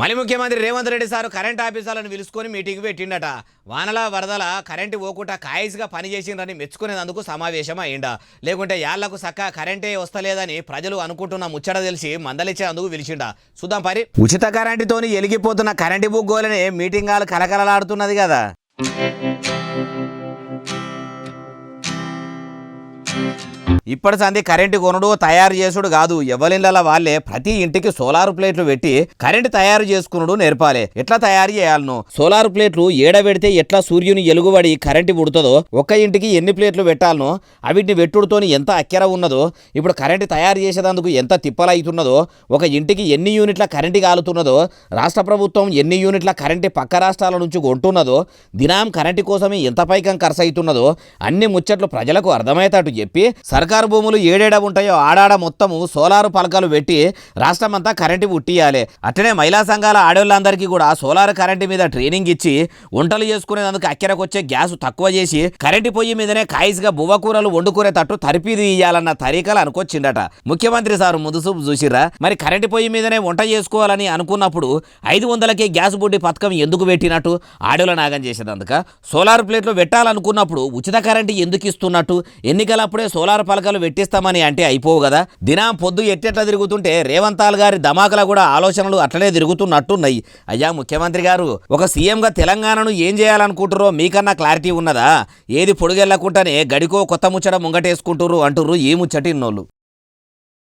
మళ్ళీ ముఖ్యమంత్రి Revanth Reddy sir current ఆఫీసర్లను పిలుచుకొని మీటింగ్ పెట్టిండట. వానల వరదల కరెంటు పోకుండా కాయిస్గా పనిచేసిండ్రని మెచ్చుకునేందుకు సమావేశం అయిందా, లేకుంటే యాళ్లకు సక్క కరెంటే వస్తలేదని ప్రజలు అనుకుంటున్న ముచ్చట తెలిసి మందలిచ్చేందుకు పిలిచిండా. చూద్దాం పరి. ఉచిత కరెంటుతోని ఎలిగిపోతున్న కరెంటు బుగ్గోలనే మీటింగ్ హాల్ కలకలలాడుతున్నది కదా. ఇప్పటి సంది కరెంటు కొనుడు తయారు చేసుడు కాదు, ఎవరిళ్ళ వాళ్ళే ప్రతి ఇంటికి సోలార్ ప్లేట్లు పెట్టి కరెంటు తయారు చేసుకునుడు నేర్పాలి. ఎట్లా తయారు చేయాలను, సోలార్ ప్లేట్లు ఏడబెడితే ఎట్లా సూర్యుని ఎలుగుబడి కరెంటు పుడుతుందో, ఒక్క ఇంటికి ఎన్ని ప్లేట్లు పెట్టాలనో, అవిటిని వెట్టుడుతోని ఎంత అక్కెర ఉన్నదో, ఇప్పుడు కరెంటు తయారు చేసేందుకు ఎంత తిప్పలవుతున్నదో, ఒక ఇంటికి ఎన్ని యూనిట్ల కరెంటు కాలుతున్నదో, రాష్ట్ర ప్రభుత్వం ఎన్ని యూనిట్ల కరెంటు పక్క రాష్ట్రాల నుంచి కొంటున్నదో, దినం కరెంటు కోసమే ఎంత పైకం ఖర్చు అవుతున్నదో అన్ని ముచ్చట్లు ప్రజలకు అర్థమయ్యేటట్టు చెప్పి సర్కారు భూములు ఏడేడ ఉంటాయో ఆడాడ మొత్తము సోలారు పలకలు పెట్టి రాష్ట్రమంతా కరెంటు పుట్టియాలి. అట్లనే మహిళా సంఘాల ఆడవాళ్ళందరికీ కూడా సోలార్ కరెంటు మీద ట్రైనింగ్ ఇచ్చి వంటలు చేసుకునేందుకు అక్కెరకొచ్చే గ్యాస్ తక్కువ చేసి కరెంటు పొయ్యి మీదనే కాయిస్గా బువ్వకూరలు వండుకునేటట్టు తరిపిది ఇయ్యాలన్న తరీకలు అనుకొచ్చిండట ముఖ్యమంత్రి సారు. ముదుసూపు చూసిరా మరి? కరెంటు పొయ్యి మీదనే వంట చేసుకోవాలని అనుకున్నప్పుడు 500కే గ్యాస్ బుడ్డి పథకం ఎందుకు పెట్టినట్టు? ఆడోళ్ళ నాగం చేసేదందుక. సోలార్ ప్లేట్లు పెట్టాలనుకున్నప్పుడు ఉచిత కరెంటు ఎందుకు ఇస్తున్నట్టు? ఎన్నికలప్పుడే సోలార్ పలకలు పెట్టిస్తామని అంటే అయిపోవు కదా. దినం పొద్దు ఎట్టెట్లా తిరుగుతుంటే రేవంతాల్ గారి ధమాకల కూడా ఆలోచనలు అట్లనే తిరుగుతున్నట్టున్నాయి. అయ్యా ముఖ్యమంత్రి గారు, ఒక సీఎంగా తెలంగాణను ఏం చేయాలనుకుంటారో మీకన్నా క్లారిటీ ఉన్నదా? ఏది పొడుగెళ్లకుండానే గడికో కొత్త ముచ్చట ముంగటేసుకుంటుర్రు అంటుర్రు ఈ ముచ్చటిన్నోళ్ళు.